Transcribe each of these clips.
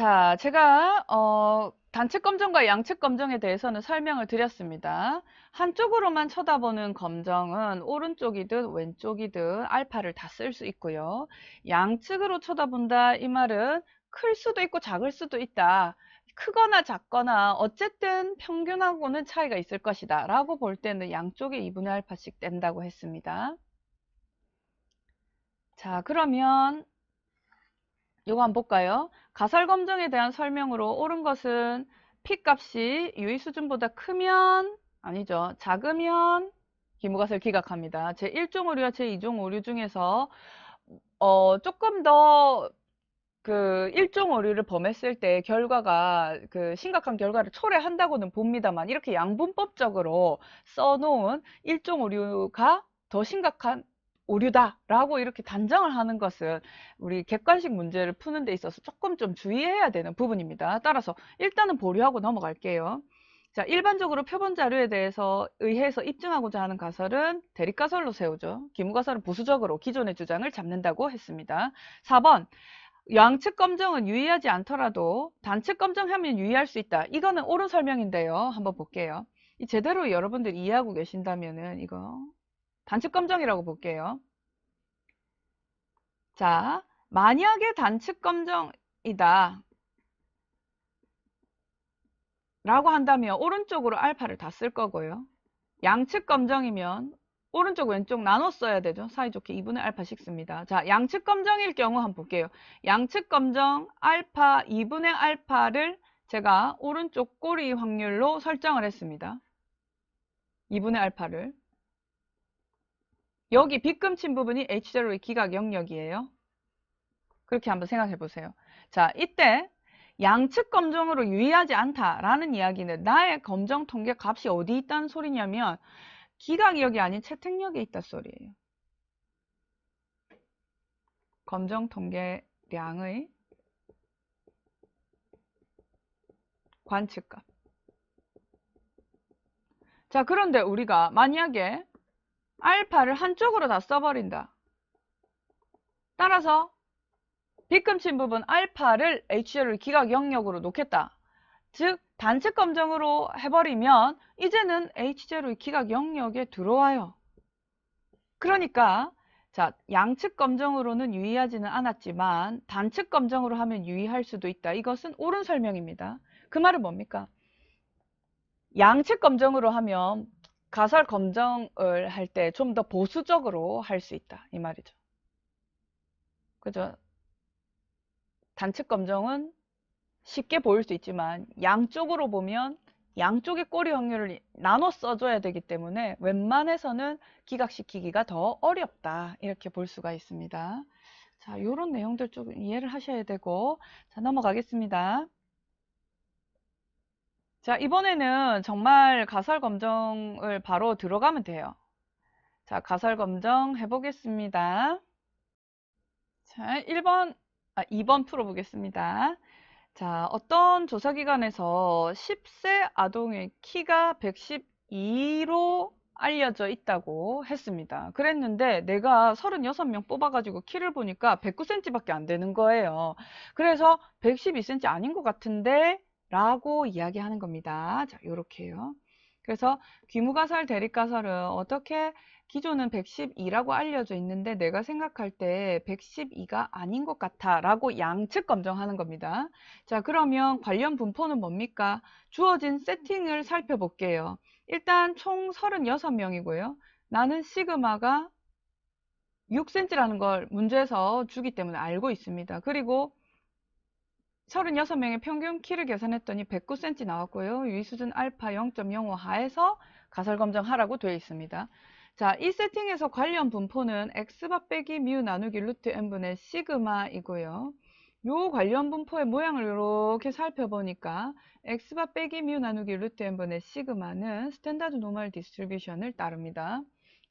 자, 제가 단측 검정과 양측 검정에 대해서는 설명을 드렸습니다. 한쪽으로만 쳐다보는 검정은 오른쪽이든 왼쪽이든 알파를 다 쓸 수 있고요. 양측으로 쳐다본다 이 말은 클 수도 있고 작을 수도 있다. 크거나 작거나 어쨌든 평균하고는 차이가 있을 것이다 라고 볼 때는 양쪽에 2분의 알파씩 뗀다고 했습니다. 자, 그러면 이거 한번 볼까요? 가설 검정에 대한 설명으로 옳은 것은 P 값이 유의 수준보다 크면 아니죠. 작으면 기무가설 기각합니다. 제1종 오류와 제2종 오류 중에서 조금 더 그 1종 오류를 범했을 때 결과가 그 심각한 결과를 초래한다고는 봅니다만 이렇게 양분법적으로 써놓은 1종 오류가 더 심각한 오류다라고 이렇게 단정을 하는 것은 우리 객관식 문제를 푸는 데 있어서 조금 좀 주의해야 되는 부분입니다. 따라서 일단은 보류하고 넘어갈게요. 자, 일반적으로 표본 자료에 대해서 의해서 입증하고자 하는 가설은 대립가설로 세우죠. 기무가설은 보수적으로 기존의 주장을 잡는다고 했습니다. 4번 양측 검정은 유의하지 않더라도 단측 검정하면 유의할 수 있다. 이거는 옳은 설명인데요. 한번 볼게요. 이 제대로 여러분들 이해하고 계신다면은 이거 단측 검정이라고 볼게요. 자, 만약에 단측 검정이다 라고 한다면 오른쪽으로 알파를 다 쓸 거고요. 양측 검정이면 오른쪽 왼쪽 나눠 써야 되죠. 사이좋게 2분의 알파씩 씁니다. 자, 양측 검정일 경우 한번 볼게요. 양측 검정 알파 2분의 알파를 제가 오른쪽 꼬리 확률로 설정을 했습니다. 2분의 알파를. 여기 빗금친 부분이 H0의 기각 영역이에요. 그렇게 한번 생각해 보세요. 자, 이때 양측 검정으로 유의하지 않다라는 이야기는 나의 검정 통계 값이 어디 있다는 소리냐면 기각역이 아닌 채택역에 있다 소리예요. 검정 통계량의 관측값. 자, 그런데 우리가 만약에 알파를 한쪽으로 다 써버린다. 따라서 빗금친 부분 알파를 H0를 기각 영역으로 놓겠다. 즉 단측 검정으로 해버리면 이제는 H0의 기각 영역에 들어와요. 그러니까 자, 양측 검정으로는 유의하지는 않았지만 단측 검정으로 하면 유의할 수도 있다. 이것은 옳은 설명입니다. 그 말은 뭡니까? 양측 검정으로 하면 가설 검정을 할 때 좀 더 보수적으로 할 수 있다. 이 말이죠. 그죠? 단측 검정은 쉽게 보일 수 있지만 양쪽으로 보면 양쪽의 꼬리 확률을 나눠 써줘야 되기 때문에 웬만해서는 기각시키기가 더 어렵다. 이렇게 볼 수가 있습니다. 자, 요런 내용들 좀 이해를 하셔야 되고, 자, 넘어가겠습니다. 자, 이번에는 정말 가설 검정을 바로 들어가면 돼요. 자, 가설 검정 해보겠습니다. 자, 2번 풀어보겠습니다. 자, 어떤 조사기관에서 10세 아동의 키가 112로 알려져 있다고 했습니다. 그랬는데 내가 36명 뽑아가지고 키를 보니까 109cm밖에 안 되는 거예요. 그래서 112cm 아닌 것 같은데 라고 이야기하는 겁니다. 자, 요렇게요. 그래서 귀무가설, 대립가설은 어떻게 기존은 112라고 알려져 있는데 내가 생각할 때 112가 아닌 것 같아 라고 양측 검정하는 겁니다. 자, 그러면 관련 분포는 뭡니까? 주어진 세팅을 살펴볼게요. 일단 총 36명이고요. 나는 시그마가 6cm라는 걸 문제에서 주기 때문에 알고 있습니다. 그리고 36명의 평균 키를 계산했더니 109cm 나왔고요. 유의수준 알파 0.05 하에서 가설 검정하라고 되어 있습니다. 자, 이 세팅에서 관련 분포는 x바 빼기 뮤 나누기 루트 n분의 시그마이고요. 요 관련 분포의 모양을 이렇게 살펴보니까 x바 빼기 뮤 나누기 루트 n분의 시그마는 스탠다드 노멀 디스트리뷰션을 따릅니다.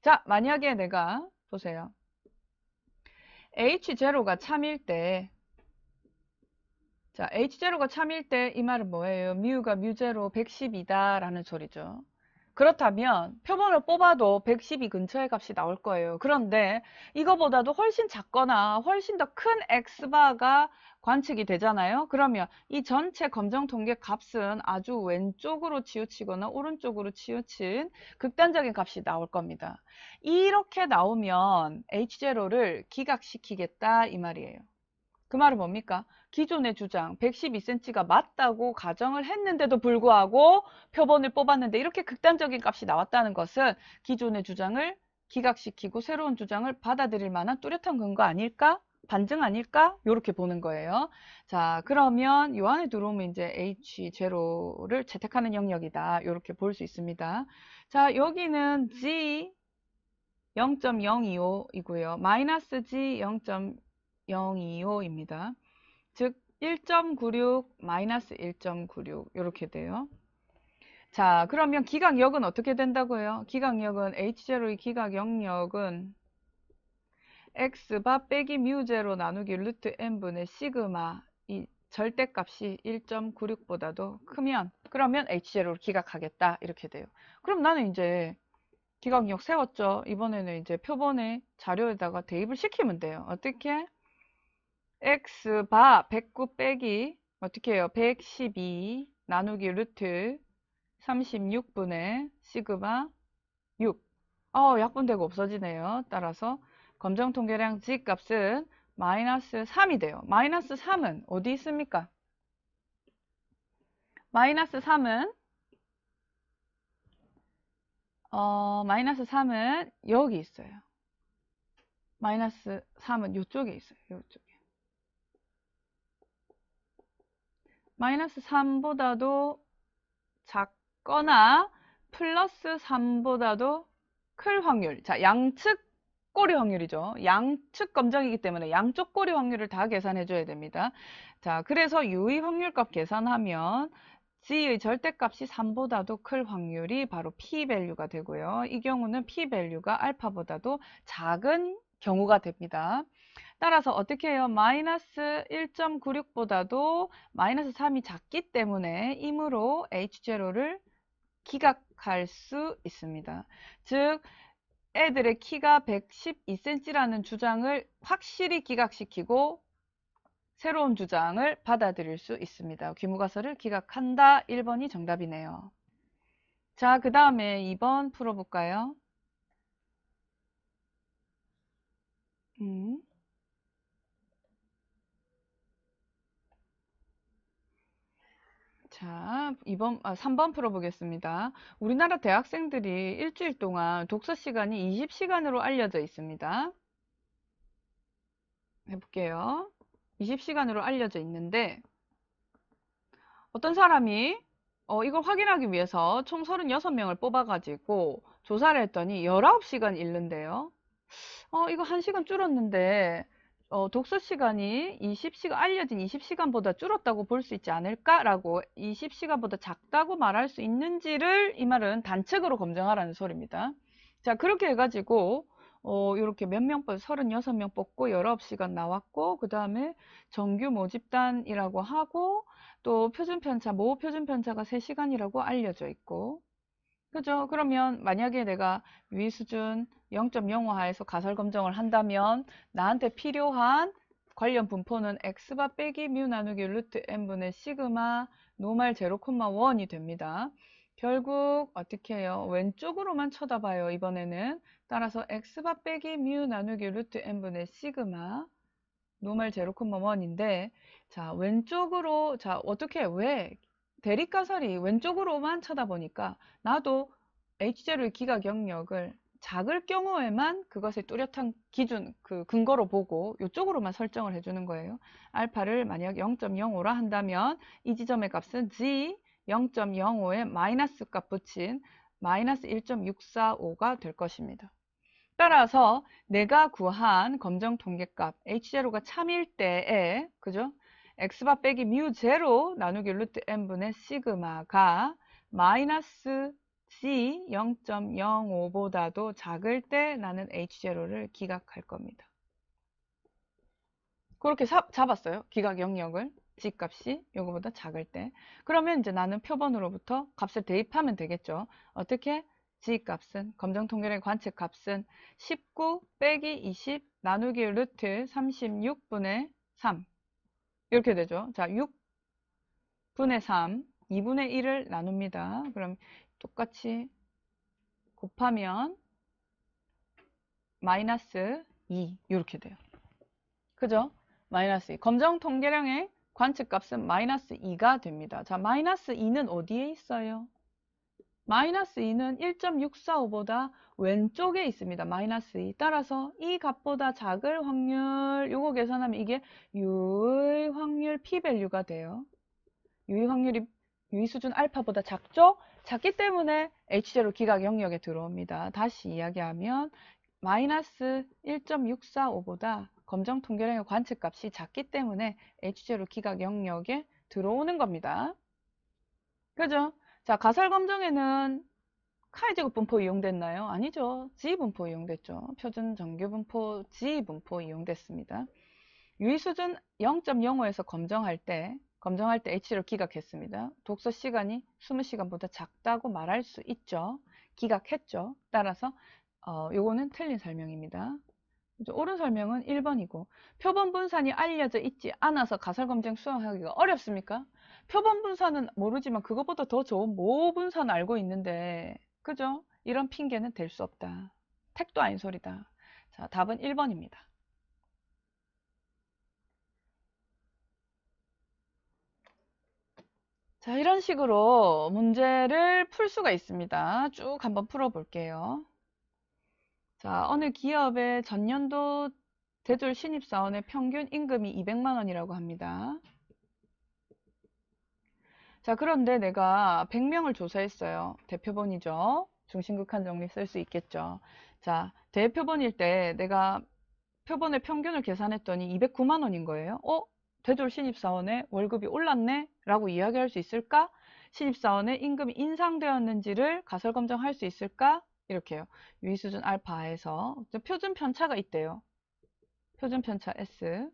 자, 만약에 내가 보세요. H0가 참일 때 자, H0가 참일 때 이 말은 뭐예요? 뮤가 뮤0 110이다 라는 소리죠. 그렇다면 표본을 뽑아도 112 근처의 값이 나올 거예요. 그런데 이거보다도 훨씬 작거나 훨씬 더 큰 X바가 관측이 되잖아요. 그러면 이 전체 검정 통계 값은 아주 왼쪽으로 치우치거나 오른쪽으로 치우친 극단적인 값이 나올 겁니다. 이렇게 나오면 H0를 기각시키겠다 이 말이에요. 그 말은 뭡니까? 기존의 주장 112cm가 맞다고 가정을 했는데도 불구하고 표본을 뽑았는데 이렇게 극단적인 값이 나왔다는 것은 기존의 주장을 기각시키고 새로운 주장을 받아들일 만한 뚜렷한 근거 아닐까? 반증 아닐까? 이렇게 보는 거예요. 자, 그러면 요 안에 들어오면 이제 H0를 채택하는 영역이다. 이렇게 볼 수 있습니다. 자, 여기는 G 0.025이고요. 마이너스 G 0.025입니다. 즉 1.96 마이너스 1.96 이렇게 돼요. 자, 그러면 기각역은 어떻게 된다고요? 기각역은 H0의 기각 영역은 X바 빼기 뮤제로 나누기 루트 N분의 시그마 이 절대값이 1.96보다도 크면 그러면 H0를 기각하겠다 이렇게 돼요. 그럼 나는 이제 기각역 세웠죠. 이번에는 이제 표본의 자료에다가 대입을 시키면 돼요. 어떻게? X바 109 빼기 어떻게 해요? 112 나누기 루트 36분의 시그마 6. 약분되고 없어지네요. 따라서 검정 통계량 G 값은 마이너스 3이 돼요. 마이너스 3은 어디 있습니까? 마이너스 3은 마이너스 3은 여기 있어요. 마이너스 3은 이쪽에 있어요. 이쪽에. 마이너스 3보다도 작거나 플러스 3보다도 클 확률. 자, 양측 꼬리 확률이죠. 양측 검정이기 때문에 양쪽 꼬리 확률을 다 계산해 줘야 됩니다. 자, 그래서 유의 확률값 계산하면 G의 절대값이 3보다도 클 확률이 바로 P-밸류가 되고요. 이 경우는 P-밸류가 알파보다도 작은 경우가 됩니다. 따라서 어떻게 해요? 마이너스 1.96보다도 마이너스 3이 작기 때문에 이므로 H0를 기각할 수 있습니다. 즉 애들의 키가 112cm라는 주장을 확실히 기각시키고 새로운 주장을 받아들일 수 있습니다. 귀무가설을 기각한다. 1번이 정답이네요. 자, 그 다음에 2번 풀어볼까요? 자, 3번 풀어보겠습니다. 우리나라 대학생들이 일주일 동안 독서 시간이 20시간으로 알려져 있습니다. 해볼게요. 20시간으로 알려져 있는데 어떤 사람이 이걸 확인하기 위해서 총 36명을 뽑아가지고 조사를 했더니 19시간 읽는데요. 이거 1시간 줄었는데 독서 시간이 알려진 20시간보다 줄었다고 볼 수 있지 않을까라고 20시간보다 작다고 말할 수 있는지를 이 말은 단측으로 검증하라는 소리입니다. 자, 그렇게 해가지고 이렇게 몇 명 뽑 36명 뽑고 19시간 나왔고 그 다음에 정규 모집단이라고 하고 또 표준편차, 모호 표준편차가 3시간이라고 알려져 있고 그죠? 그러면 만약에 내가 위 수준 0.05하에서 가설 검정을 한다면 나한테 필요한 관련 분포는 x바 빼기 뮤 나누기 루트 n분의 시그마 노말 0,1이 됩니다. 결국 어떻게 해요? 왼쪽으로만 쳐다봐요. 이번에는 따라서 x바 빼기 뮤 나누기 루트 n분의 시그마 노말 0,1인데 자 왼쪽으로 자 어떻게 왜 대립가설이 왼쪽으로만 쳐다보니까 나도 H0의 기각 영역을 작을 경우에만 그것의 뚜렷한 기준, 그 근거로 보고 이쪽으로만 설정을 해주는 거예요. 알파를 만약 0.05라 한다면 이 지점의 값은 G 0.05에 마이너스 값 붙인 마이너스 1.645가 될 것입니다. 따라서 내가 구한 검정 통계값 H0가 참일 때에 그죠? x바 빼기 뮤 제로 나누기 루트 n분의 시그마가 마이너스 g 0.05보다도 작을 때 나는 H0를 기각할 겁니다. 그렇게 잡았어요. 기각 영역을. G 값이 요거보다 작을 때. 그러면 이제 나는 표본으로부터 값을 대입하면 되겠죠. 어떻게? G 값은, 검정 통계량의 관측 값은 19 빼기 20 나누기 루트 36분의 3. 이렇게 되죠. 자, 6분의 3, 2분의 1을 나눕니다. 그럼 똑같이 곱하면 마이너스 2 이렇게 돼요. 그죠? 마이너스 2. 검정 통계량의 관측값은 마이너스 2가 됩니다. 자, 마이너스 2는 어디에 있어요? 마이너스 2는 1.645보다 왼쪽에 있습니다. 마이너스 2. 따라서 이 값보다 작을 확률, 요거 계산하면 이게 유의 확률 p-밸류가 돼요. 유의 확률이 유의 수준 알파보다 작죠? 작기 때문에 H0 기각 영역에 들어옵니다. 다시 이야기하면 마이너스 1.645보다 검정 통계량의 관측값이 작기 때문에 H0 기각 영역에 들어오는 겁니다. 그죠? 자, 가설 검정에는 카이제곱 분포 이용됐나요? 아니죠. G 분포 이용됐죠. 표준 정규 분포 G 분포 이용됐습니다. 유의 수준 0.05에서 검정할 때 H를 기각했습니다. 독서 시간이 20시간보다 작다고 말할 수 있죠. 기각했죠. 따라서 요거는 틀린 설명입니다. 옳은 설명은 1번이고 표본 분산이 알려져 있지 않아서 가설 검정 수행하기가 어렵습니까? 표본 분산은 모르지만 그것보다 더 좋은 모 분산 알고 있는데 그죠? 이런 핑계는 될 수 없다. 택도 아닌 소리다. 자, 답은 1번입니다. 자, 이런 식으로 문제를 풀 수가 있습니다. 쭉 한번 풀어볼게요. 자, 어느 기업의 전년도 대졸 신입사원의 평균 임금이 200만 원이라고 합니다. 자, 그런데 내가 100명을 조사했어요. 대표본이죠. 중심극한 정리 쓸 수 있겠죠. 자, 대표본일 때 내가 표본의 평균을 계산했더니 209만 원인 거예요. 대졸 신입사원의 월급이 올랐네? 라고 이야기할 수 있을까? 신입사원의 임금이 인상되었는지를 가설 검증할 수 있을까? 이렇게요. 유의수준 알파에서 표준 편차가 있대요. 표준 편차 S.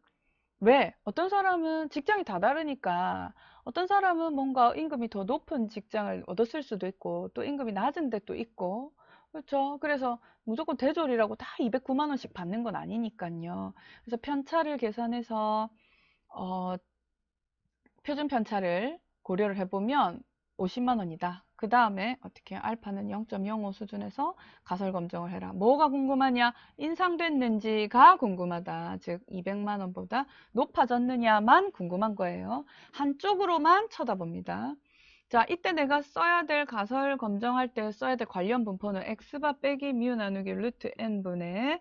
왜? 어떤 사람은 직장이 다 다르니까 어떤 사람은 뭔가 임금이 더 높은 직장을 얻었을 수도 있고 또 임금이 낮은 데도 있고 그렇죠. 그래서 무조건 대졸이라고 다 209만 원씩 받는 건 아니니까요. 그래서 편차를 계산해서 표준 편차를 고려를 해보면 50만 원이다. 그 다음에 어떻게 알파는 0.05 수준에서 가설 검증을 해라. 뭐가 궁금하냐? 인상됐는지가 궁금하다. 즉 200만 원보다 높아졌느냐만 궁금한 거예요. 한쪽으로만 쳐다봅니다. 자, 이때 내가 써야 될 가설 검증할 때 써야 될 관련 분포는 x바 빼기 뮤 나누기 루트 n분의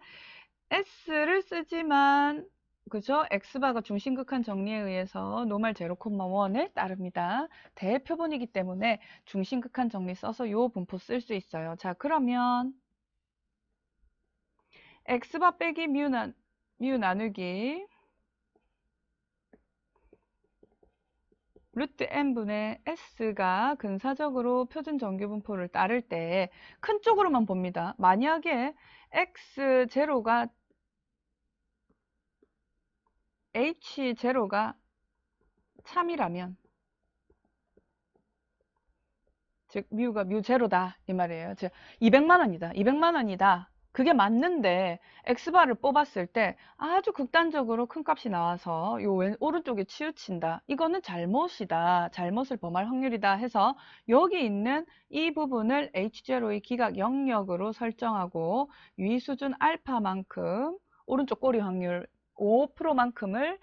s를 쓰지만 그죠? x바가 중심극한 정리에 의해서 노멀 0,1에 따릅니다. 대표본이기 때문에 중심극한 정리 써서 요 분포 쓸 수 있어요. 자, 그러면 x바 빼기 뮤 나누기 루트 n분의 s가 근사적으로 표준 정규 분포를 따를 때 큰 쪽으로만 봅니다. 만약에 x0가 h0가 참이라면 즉 뮤가 뮤 제로다 이 말이에요. 즉 200만 원이다. 200만 원이다. 그게 맞는데 x바를 뽑았을 때 아주 극단적으로 큰 값이 나와서 요 오른쪽에 치우친다. 이거는 잘못이다. 잘못을 범할 확률이다 해서 여기 있는 이 부분을 H0의 기각 영역으로 설정하고 유의 수준 알파만큼 오른쪽 꼬리 확률 5%만큼을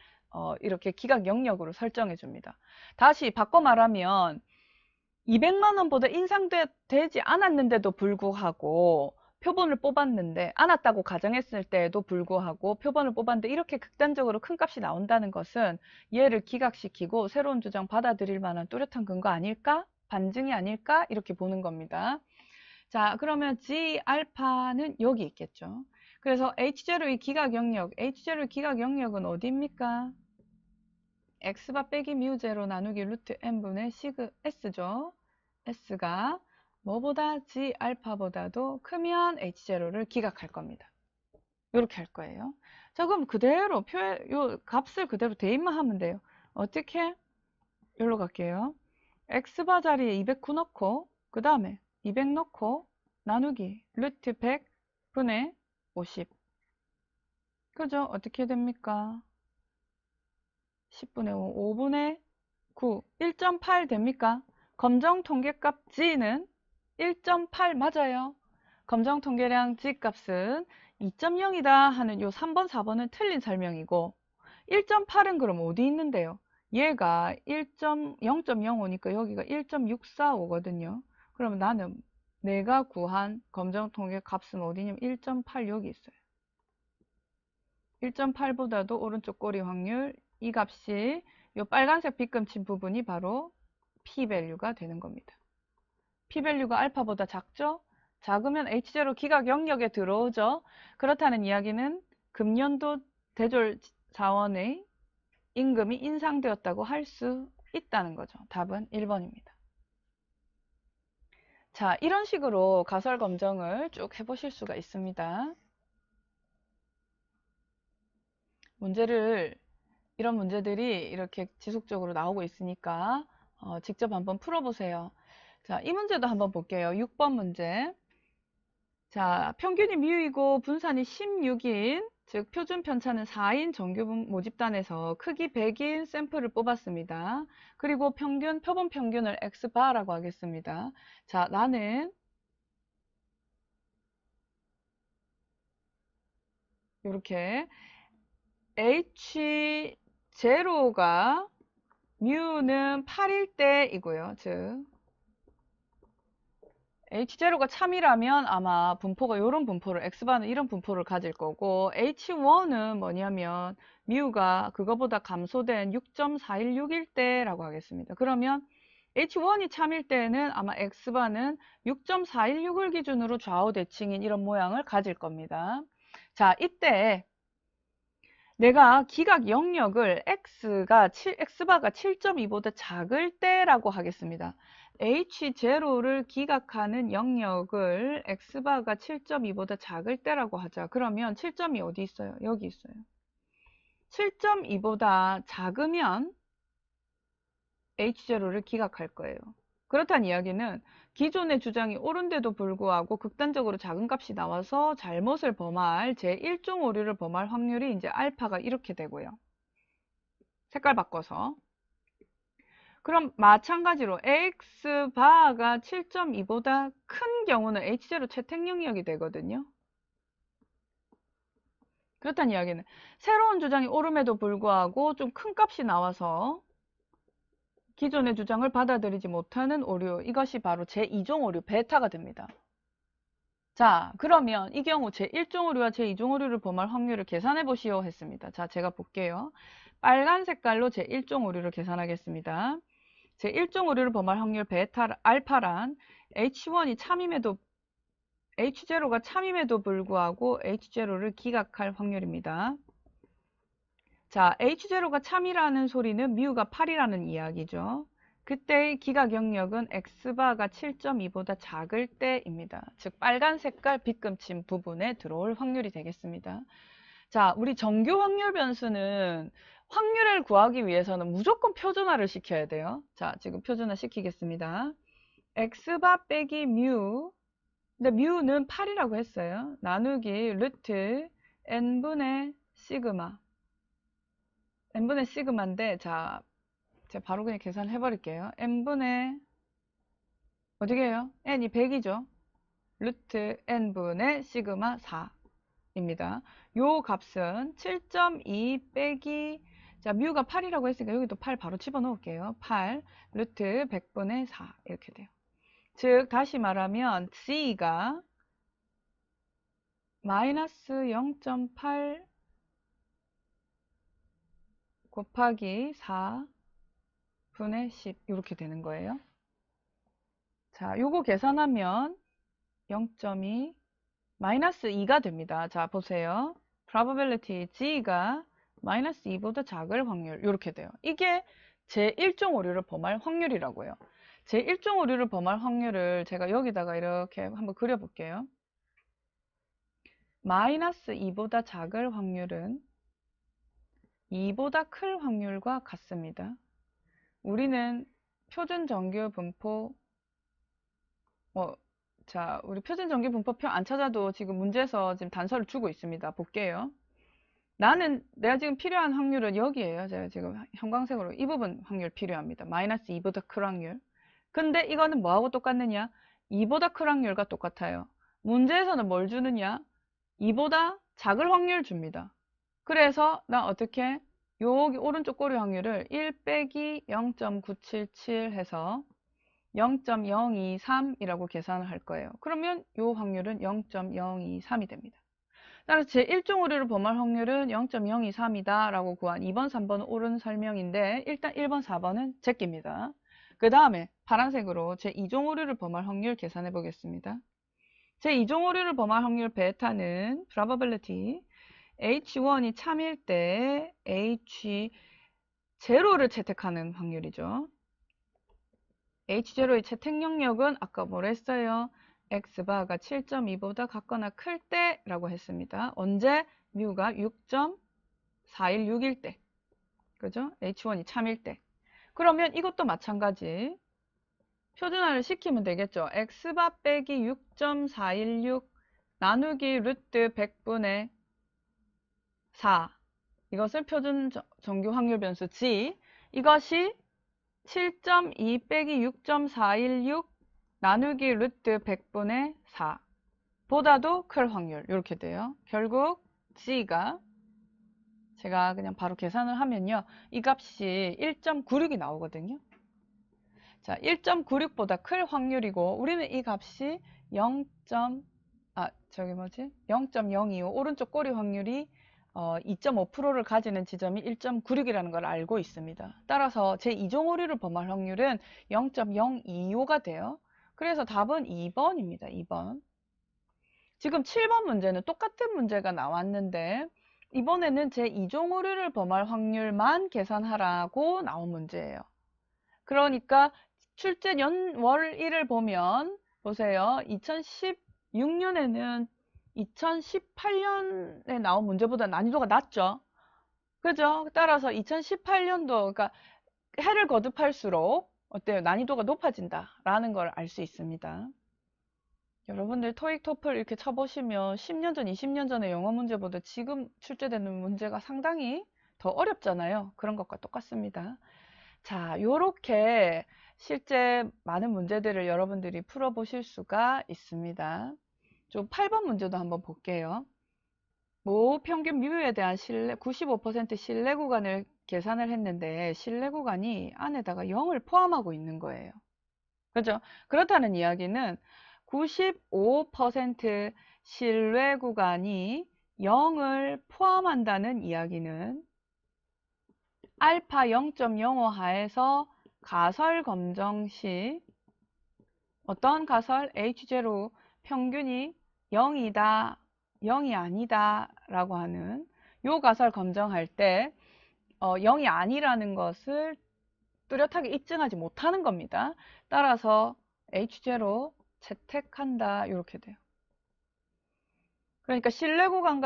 이렇게 기각 영역으로 설정해 줍니다. 다시 바꿔 말하면 200만 원보다 인상되지 않았는데도 불구하고 표본을 뽑았는데 않았다고 가정했을 때에도 불구하고 표본을 뽑았는데 이렇게 극단적으로 큰 값이 나온다는 것은 얘를 기각시키고 새로운 주장 받아들일 만한 뚜렷한 근거 아닐까? 반증이 아닐까? 이렇게 보는 겁니다. 자, 그러면 G 알파는 여기 있겠죠. 그래서 H0의 기각 영역, H0의 기각 영역은 어디입니까? x바 빼기 뮤 제로 나누기 루트 n분의 시그 s죠. s가 뭐보다 g 알파보다도 크면 h0를 기각할 겁니다. 이렇게 할 거예요. 자, 그럼 그대로 요 값을 그대로 대입만 하면 돼요. 어떻게? 여기로 갈게요. x바 자리에 209 넣고 그 다음에 200 넣고 나누기 루트 100 분의 50. 그죠? 어떻게 됩니까? 10분의 5, 5분의 9, 1.8 됩니까? 검정 통계값 G는 1.8 맞아요. 검정 통계량 G 값은 2.0이다 하는 요 3번, 4번은 틀린 설명이고 1.8은 그럼 어디 있는데요? 얘가 0.05니까 여기가 1.645거든요. 그럼 나는 내가 구한 검정 통계 값은 어디냐면 1.8 여기 있어요. 1.8보다도 오른쪽 꼬리 확률 이 값이 이 빨간색 빗금친 부분이 바로 p-value가 되는 겁니다. p-value가 알파보다 작죠? 작으면 H0 기각 영역에 들어오죠. 그렇다는 이야기는 금년도 대졸 자원의 임금이 인상되었다고 할 수 있다는 거죠. 답은 1번입니다. 자, 이런 식으로 가설 검정을 쭉 해보실 수가 있습니다. 이런 문제들이 이렇게 지속적으로 나오고 있으니까 직접 한번 풀어보세요. 자, 이 문제도 한번 볼게요. 6번 문제. 자, 평균이 미유이고 분산이 16인, 즉 표준 편차는 4인 정규 모집단에서 크기 100인 샘플을 뽑았습니다. 그리고 표본 평균을 X바라고 하겠습니다. 자, 나는 이렇게 H0가 뮤는 8일 때이고요. 즉 H0가 참이라면 아마 분포가 이런 분포를 X바는 이런 분포를 가질 거고 H1은 뭐냐면 뮤가 그거보다 감소된 6.416일 때라고 하겠습니다. 그러면 H1이 참일 때는 아마 X바는 6.416을 기준으로 좌우 대칭인 이런 모양을 가질 겁니다. 자, 이때 내가 기각 영역을 X바가 7.2보다 작을 때라고 하겠습니다. H0를 기각하는 영역을 X바가 7.2보다 작을 때라고 하자. 그러면 7.2 어디 있어요? 여기 있어요. 7.2보다 작으면 H0를 기각할 거예요. 그렇다는 이야기는 기존의 주장이 옳은데도 불구하고 극단적으로 작은 값이 나와서 잘못을 범할 제1종 오류를 범할 확률이 이제 알파가 이렇게 되고요. 색깔 바꿔서. 그럼 마찬가지로 X바가 7.2보다 큰 경우는 H0 채택 영역이 되거든요. 그렇다는 이야기는 새로운 주장이 옳음에도 불구하고 좀 큰 값이 나와서 기존의 주장을 받아들이지 못하는 오류, 이것이 바로 제2종 오류, 베타가 됩니다. 자, 그러면 이 경우 제1종 오류와 제2종 오류를 범할 확률을 계산해 보시오 했습니다. 자, 제가 볼게요. 빨간 색깔로 제1종 오류를 계산하겠습니다. 제1종 오류를 범할 확률 베타, 알파란 H1이 참임에도 H0가 참임에도 불구하고 H0를 기각할 확률입니다. 자, H0가 참이라는 소리는 뮤가 8이라는 이야기죠. 그때의 기각 영역은 X바가 7.2보다 작을 때입니다. 즉 빨간 색깔 빗금친 부분에 들어올 확률이 되겠습니다. 자, 우리 정규 확률 변수는 확률을 구하기 위해서는 무조건 표준화를 시켜야 돼요. 자, 지금 표준화 시키겠습니다. X바 빼기 뮤, 근데 뮤는 8이라고 했어요. 나누기 루트 n분의 시그마. n분의 시그마인데, 자, 제가 바로 그냥 계산해 버릴게요. n분의 어떻게 해요? n이 100이죠. 루트 n분의 시그마 4입니다. 요 값은 7.2 빼기, 자, 뮤가 8이라고 했으니까 여기도 8 바로 집어넣을게요. 8 루트 100분의 4 이렇게 돼요. 즉 다시 말하면 G가 마이너스 0.8 곱하기 4분의 10 이렇게 되는 거예요. 자, 요거 계산하면 0.2 마이너스 2가 됩니다. 자, 보세요. probability G가 마이너스 2보다 작을 확률 이렇게 돼요. 이게 제1종 오류를 범할 확률이라고요. 제1종 오류를 범할 확률을 제가 여기다가 이렇게 한번 그려볼게요. 마이너스 2보다 작을 확률은 2보다 클 확률과 같습니다. 우리는 표준 정규 분포 자, 우리 표준 정규 분포표 안 찾아도 지금 문제에서 지금 단서를 주고 있습니다. 볼게요. 내가 지금 필요한 확률은 여기에요. 제가 지금 형광색으로 이 부분 확률 필요합니다. 마이너스 2보다 클 확률. 근데 이거는 뭐하고 똑같느냐? 2보다 클 확률과 똑같아요. 문제에서는 뭘 주느냐? 2보다 작을 확률 줍니다. 그래서 나 어떻게? 여기 오른쪽 꼬리 확률을 1 빼기 0.977 해서 0.023이라고 계산을 할 거예요. 그러면 이 확률은 0.023이 됩니다. 따라서 제1종 오류를 범할 확률은 0.023이다 라고 구한 2번, 3번은 옳은 설명인데 일단 1번, 4번은 제끼입니다. 그 다음에 파란색으로 제2종 오류를 범할 확률 계산해 보겠습니다. 제2종 오류를 범할 확률 베타는 probability H1이 참일 때 H0를 채택하는 확률이죠. H0의 채택 영역은 아까 뭐라 했어요? X바가 7.2보다 같거나 클 때라고 했습니다. 언제? 뮤가 6.416일 때. 그죠? H1이 참일 때. 그러면 이것도 마찬가지. 표준화를 시키면 되겠죠. X바 빼기 6.416 나누기 루트 100분의 4. 이것을 표준 정규 확률 변수 G. 이것이 7.2 빼기 6.416 나누기 루트 100분의 4 보다도 클 확률 이렇게 돼요. 결국 G가 제가 그냥 바로 계산을 하면요. 이 값이 1.96이 나오거든요. 자, 1.96보다 클 확률이고 우리는 이 값이 0.025 오른쪽 꼬리 확률이 2.5%를 가지는 지점이 1.96이라는 걸 알고 있습니다. 따라서 제2종 오류를 범할 확률은 0.025가 돼요. 그래서 답은 2번입니다. 2번. 지금 7번 문제는 똑같은 문제가 나왔는데 이번에는 제2종 오류를 범할 확률만 계산하라고 나온 문제예요. 그러니까 출제 연월일을 보면 보세요. 2016년에는 2018년에 나온 문제보다 난이도가 낮죠. 그죠? 따라서 2018년도, 그러니까 해를 거듭할수록 어때요? 난이도가 높아진다라는 걸 알 수 있습니다. 여러분들 토익, 토플 이렇게 쳐보시면 10년 전, 20년 전의 영어 문제보다 지금 출제되는 문제가 상당히 더 어렵잖아요. 그런 것과 똑같습니다. 자, 요렇게 실제 많은 문제들을 여러분들이 풀어보실 수가 있습니다. 좀 8번 문제도 한번 볼게요. 모 평균 뮤에 대한 95% 신뢰 구간을 계산을 했는데 신뢰 구간이 안에다가 0을 포함하고 있는 거예요. 그죠? 그렇다는 이야기는 95% 신뢰 구간이 0을 포함한다는 이야기는 알파 0.05 하에서 가설 검정 시 어떤 가설 H0 평균이 0이다, 0이 아니다 라고 하는 요 가설 검정할 때 0이 아니라는 것을 뚜렷하게 입증하지 못하는 겁니다. 따라서 H0 채택한다 이렇게 돼요. 그러니까 신뢰 구간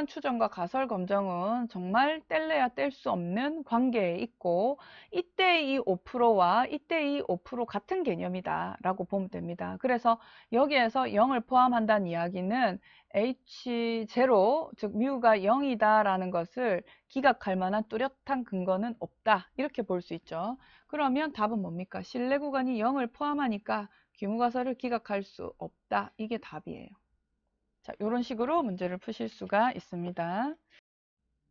추정과 가설 검정은 정말 뗄래야 뗄 수 없는 관계에 있고 이때의 5%와 이때의 5% 같은 개념이다 라고 보면 됩니다. 그래서 여기에서 0을 포함한다는 이야기는 H0, 즉 뮤가 0이다 라는 것을 기각할 만한 뚜렷한 근거는 없다 이렇게 볼 수 있죠. 그러면 답은 뭡니까? 신뢰 구간이 0을 포함하니까 규모가설을 기각할 수 없다. 이게 답이에요. 자, 이런 식으로 문제를 푸실 수가 있습니다.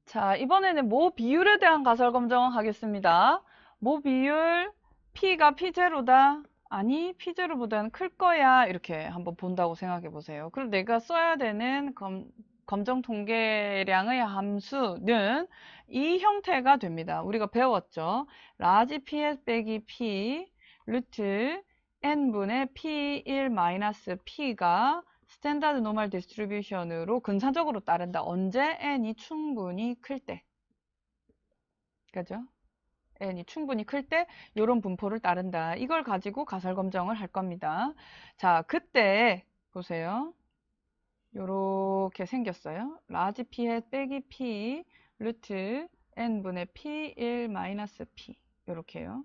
자, 이번에는 모 비율에 대한 가설 검정하겠습니다. 모 비율 P가 P0다. 아니, P0보다는 클 거야. 이렇게 한번 본다고 생각해 보세요. 그럼 내가 써야 되는 검정 통계량의 함수는 이 형태가 됩니다. 우리가 배웠죠. 라지 PS 빼기 P 루트 N분의 P1 마이너스 P가 스탠다드 노멀 디스트리뷰션으로 근사적으로 따른다. 언제? n이 충분히 클 때. 그죠? n이 충분히 클 때 이런 분포를 따른다. 이걸 가지고 가설 검정을 할 겁니다. 자, 그때 보세요. 요렇게 생겼어요. 라지 p 빼기 p 루트 n분의 p1 마이너스 p 요렇게요.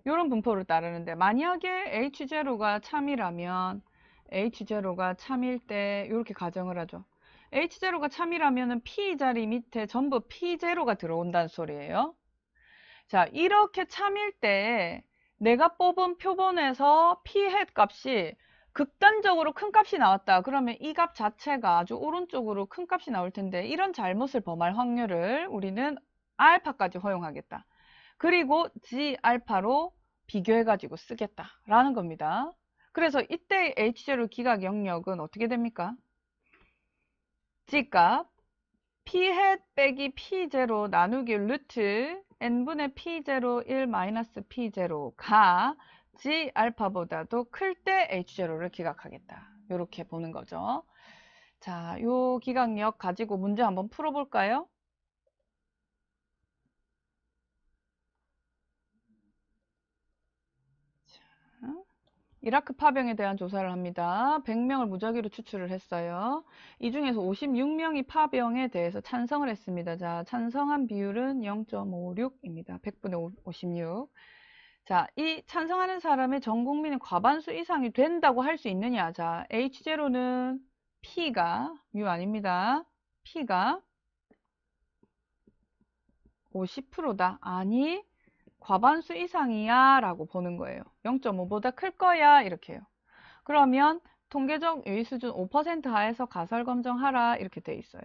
요런 분포를 따르는데 만약에 h0가 참이라면 h0가 참일 때 이렇게 가정을 하죠. h0가 참이라면은 p 자리 밑에 전부 p0가 들어온다는 소리예요. 자, 이렇게 참일 때 내가 뽑은 표본에서 p hat 값이 극단적으로 큰 값이 나왔다. 그러면 이 값 자체가 아주 오른쪽으로 큰 값이 나올 텐데 이런 잘못을 범할 확률을 우리는 알파까지 허용하겠다. 그리고 g 알파로 비교해가지고 쓰겠다라는 겁니다. 그래서 이때 H0 기각 영역은 어떻게 됩니까? g 값 p hat 빼기 p0 나누기 루트 n분의 p0 1 마이너스 p0가 g 알파보다도 클 때 H0를 기각하겠다. 이렇게 보는 거죠. 자, 요 기각력 가지고 문제 한번 풀어볼까요? 이라크 파병에 대한 조사를 합니다. 100명을 무작위로 추출을 했어요. 이 중에서 56명이 파병에 대해서 찬성을 했습니다. 자, 찬성한 비율은 0.56입니다. 100분의 56. 자, 이 찬성하는 사람의 전 국민의 과반수 이상이 된다고 할 수 있느냐? 자, H0는 P가, 뮤 아닙니다. P가 50%다. 아니, 과반수 이상이야 라고 보는 거예요. 0.5보다 클 거야 이렇게 해요. 그러면 통계적 유의 수준 5% 하에서 가설 검정하라 이렇게 돼 있어요.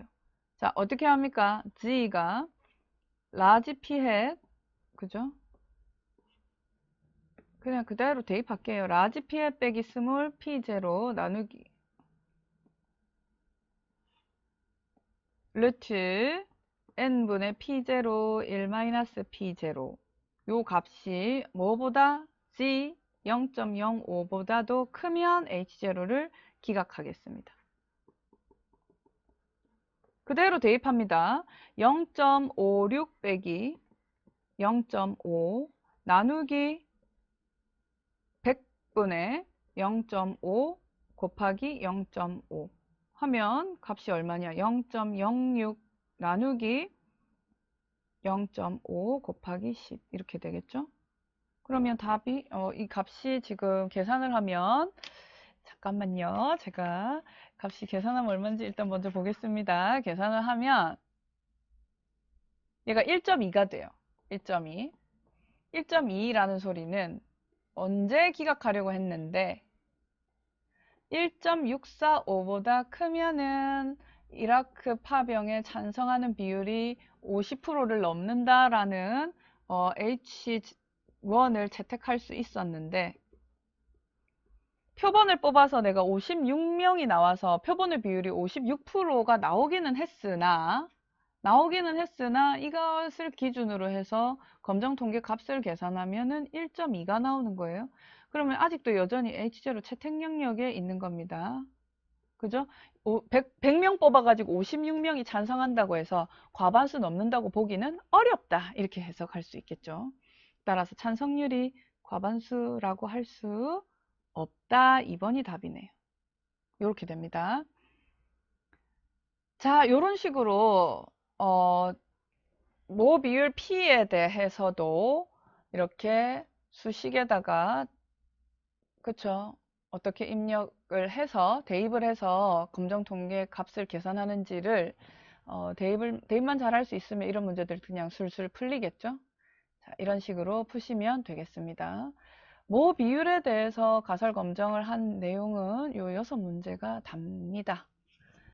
자, 어떻게 합니까? G가 large P hat 그죠? 그냥 그대로 대입할게요. large P hat 빼기 small P0 나누기 루트 n분의 P0 1-P0 요 값이 뭐보다 G 0.05보다도 크면 H0를 기각하겠습니다. 그대로 대입합니다. 0.56 빼기 0.5 나누기 100분의 0.5 곱하기 0.5 하면 값이 얼마냐? 0.06 나누기 0.5 곱하기 10 이렇게 되겠죠? 그러면 답이 이 값이 지금 계산을 하면 잠깐만요. 제가 값이 계산하면 얼마인지 일단 먼저 보겠습니다. 계산을 하면 얘가 1.2가 돼요. 1.2. 1.2라는 소리는 언제 기각하려고 했는데 1.645보다 크면은 이라크 파병에 찬성하는 비율이 50%를 넘는다라는 H1을 채택할 수 있었는데 표본을 뽑아서 내가 56명이 나와서 표본의 비율이 56%가 나오기는 했으나 이것을 기준으로 해서 검정 통계 값을 계산하면은 1.2가 나오는 거예요. 그러면 아직도 여전히 H0 채택 영역에 있는 겁니다. 그죠? 100명 뽑아가지고 56명이 찬성한다고 해서 과반수 넘는다고 보기는 어렵다. 이렇게 해석할 수 있겠죠. 따라서 찬성률이 과반수라고 할 수 없다. 2번이 답이네요. 이렇게 됩니다. 자, 이런 식으로 모 비율 P에 대해서도 이렇게 수식에다가 그쵸? 어떻게 입력을 해서 대입을 해서 검정 통계 값을 계산하는지를 대입만 잘 할 수 있으면 이런 문제들 그냥 술술 풀리겠죠? 자, 이런 식으로 푸시면 되겠습니다. 모 비율에 대해서 가설 검정을 한 내용은 요 6문제가 답니다.